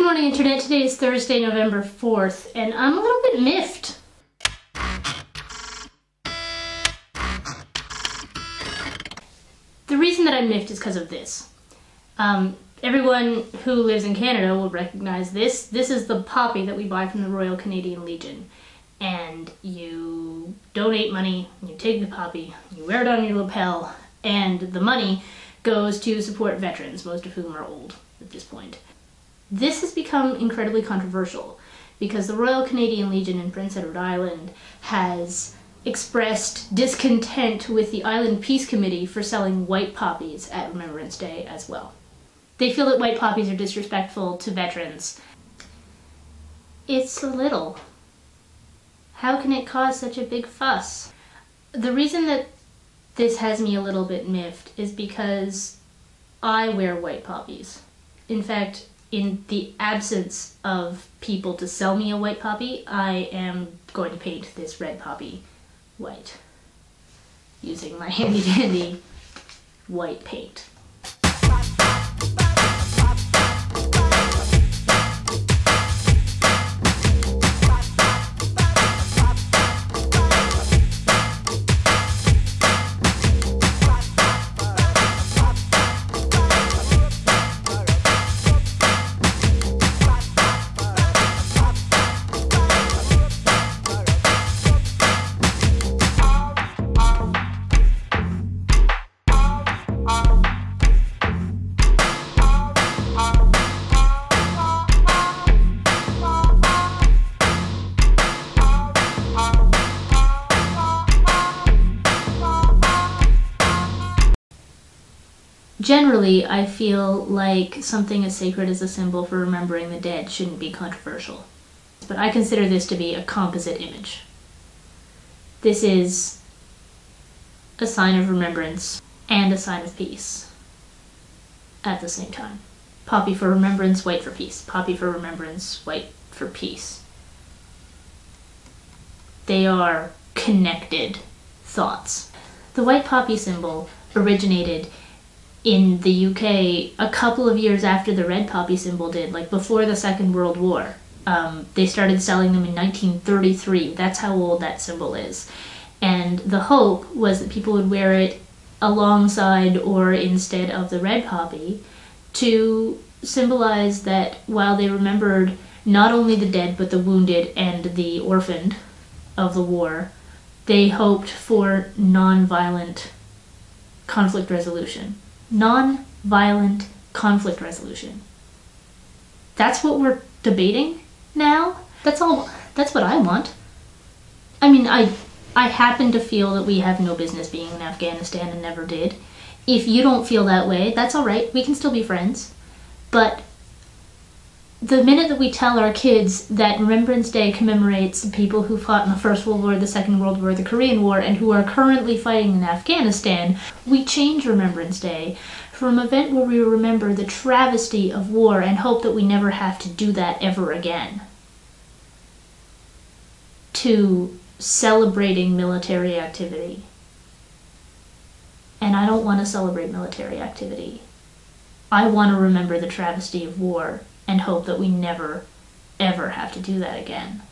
Good morning, Internet. Today is Thursday, November 4th, and I'm a little bit miffed. The reason that I'm miffed is because of this. Everyone who lives in Canada will recognize this. This is the poppy that we buy from the Royal Canadian Legion. And you donate money, you take the poppy, you wear it on your lapel, and the money goes to support veterans, most of whom are old at this point. This has become incredibly controversial because the Royal Canadian Legion in Prince Edward Island has expressed discontent with the Island Peace Committee for selling white poppies at Remembrance Day as well. They feel that white poppies are disrespectful to veterans. It's a little. How can it cause such a big fuss? The reason that this has me a little bit miffed is because I wear white poppies. In fact, in the absence of people to sell me a white poppy, I am going to paint this red poppy white using my handy-dandy white paint. Generally, I feel like something as sacred as a symbol for remembering the dead shouldn't be controversial. But I consider this to be a composite image. This is a sign of remembrance and a sign of peace at the same time. Poppy for remembrance, white for peace. Poppy for remembrance, white for peace. They are connected thoughts. The white poppy symbol originated in the UK a couple of years after the red poppy symbol did, like before the Second World War. They started selling them in 1933. That's how old that symbol is. And the hope was that people would wear it alongside or instead of the red poppy to symbolize that while they remembered not only the dead but the wounded and the orphaned of the war, they hoped for non-violent conflict resolution. Non-violent conflict resolution. That's what we're debating now? That's what I want. I mean, I happen to feel that we have no business being in Afghanistan and never did. If you don't feel that way, that's alright, we can still be friends. But the minute that we tell our kids that Remembrance Day commemorates people who fought in the First World War, the Second World War, the Korean War, and who are currently fighting in Afghanistan, we change Remembrance Day from an event where we remember the travesty of war and hope that we never have to do that ever again, to celebrating military activity. And I don't want to celebrate military activity. I want to remember the travesty of war and hope that we never, ever have to do that again.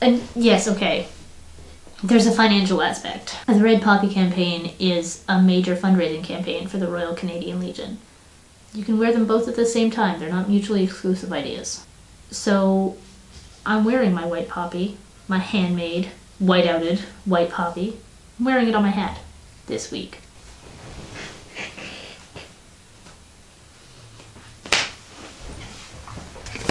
And yes, okay, there's a financial aspect. The Red Poppy campaign is a major fundraising campaign for the Royal Canadian Legion. You can wear them both at the same time. They're not mutually exclusive ideas. So I'm wearing my white poppy, my handmade, white-outed white poppy. I'm wearing it on my hat this week.